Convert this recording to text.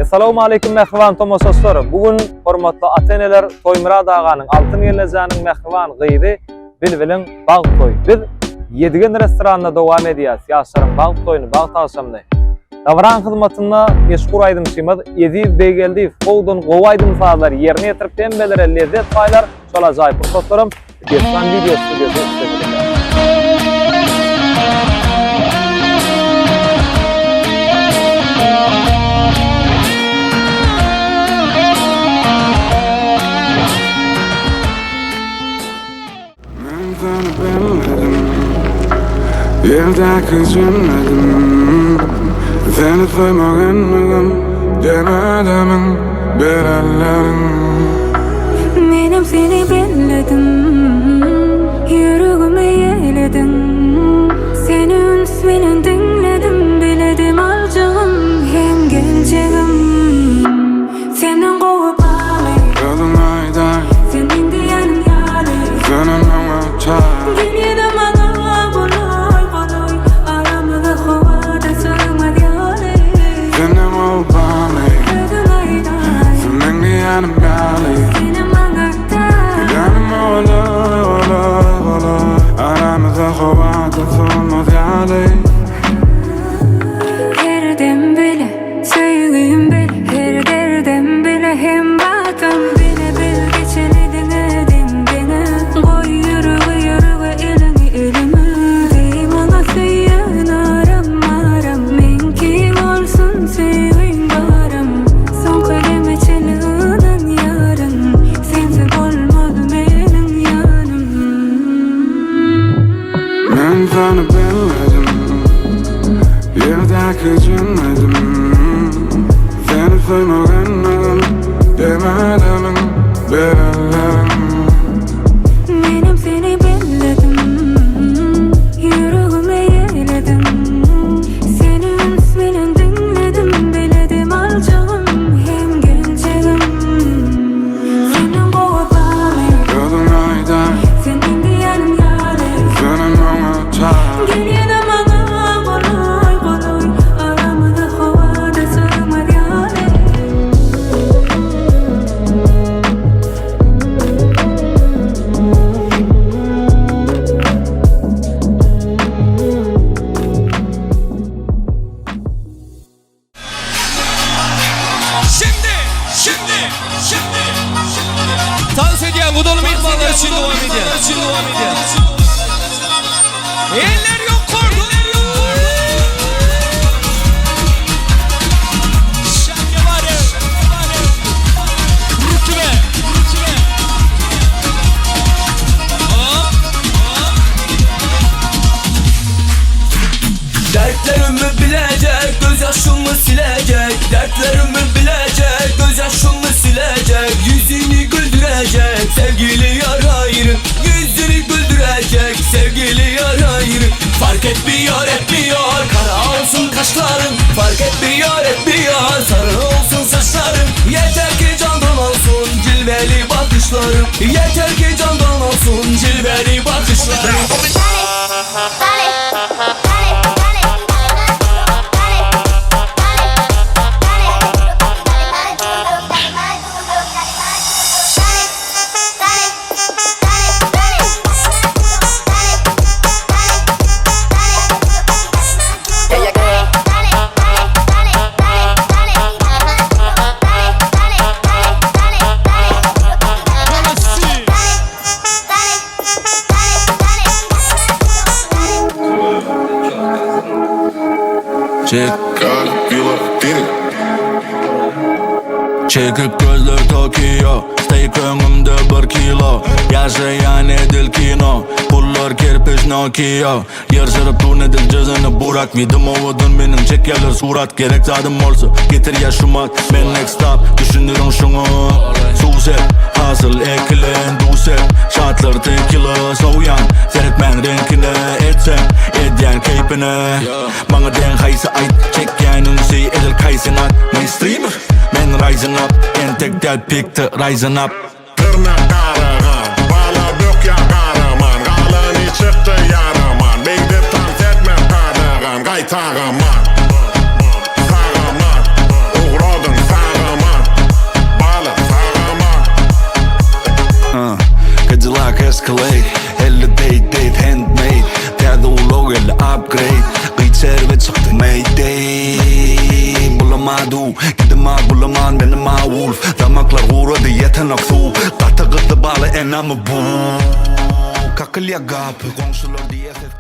Assalamu alaikum mehriban tomoşaşlar. Bugün hormatly ata-eneler Toymurad aganyň altyn ýerlejäniň mehriban gyýdy bilbilen bag toy. Biz Yedigen restoranda dowam edýäs. Ýaşlaryň bag toyuny bag taşamdy. Davran hyzmatynda meşhur aýdymçymyz Ýezid Beýgeldiýew Gowdan gowaýdym faýlar ýerine ýetirip dembeler lezzet faýlar şol ajaýyp pursatlarym geçen video stüdioda işletildi. Yerdeki cennetim seni saymaganmygyň demedemin bir ellerin Menem seni belledim yüregime yeledin Seni üns bilen dinledim biledim alacağım hem geleceğim Senden gowy baly Gözün ayday Senin diýenim ýaly Senin öňe çay Giňede maňa boloy boloy aramyzda howada sürmez ýaly Senin o baly Gözün ayday Senin diýenim ýaly Seni maňa Gidenim olay olay olay Aramyzda howada sürmez ýaly Her dem bile söýgüýüm bile her derdem bile hem batam bile bil geçelidin edin beni Goy yürüge yürüge elini elime Deyim ana süýen aram aram men kim olsun süýgüň baram Soňky deme çeliğinden yarın sensiz bolmady meniň ýanym Men seni belledim Yerdeki cennetim seni saymaganmygyň demedemin bir ellerin Menem seni belledim yüregime yeledin Seni üns bilen dinledim biledim alacağım hem geleceğim Senden gowy baly Gözün ayday Senin diýenim ýaly Senin öňe çay Giňede maňa boloy boloy aramyzda howada sürmez ýaly Şimdi. Dans ediyen Kudolum İkballar için devam ediyor. Eller yok kordu. Şarkı var ya. Rütübe. Hop. Dertlerimi bilecek, gözyaşımı silecek Dertlerimi bilecek, gözyaşımı silecek Yüzünü güldürecek, sevgili yar ayrı Yüzünü güldürecek, sevgili yar ayrı Fark etmiyor, kara olsun kaşlarım Fark etmiyor, sarı olsun saçlarım Yeter ki candan olsun cilveli bakışlarım Yeter ki candan olsun cilveli bakışlarım Çekik gözler Tokyo Steak önümde 1 kilo Yaşayan edil kino Pullar kirpiç Nokia Yarışırıp dur nedil cezini burak Vidim ovudun benim çekerler surat Gerek zadım olsa getir yaşumat Ben next stop düşündürün şunu Susep hasıl ekilen Dusep şartlar tekila Soğuyan seyretmen renkine Etsem edyen keyfine Bana den haysı ait Çekken ünsi edil kaysinat Mainstreamer Men rising up, en tek del pikte rising up Tırnak karagan, bala dökya karaman Galani çıktı yaraman, beydip dans etmem kardagan Gaytagaman, sagaman, uğradın sagaman Ayak escalate date handmade Täze ulog elle upgrade Gıyçer ve çıktı mayday Bulamadu gidima bulaman benim ma wolf Damaklar uğradı yeten aksu Katı gıttı bağlı enamı bu Kakıl ya gapı Komşular diye ses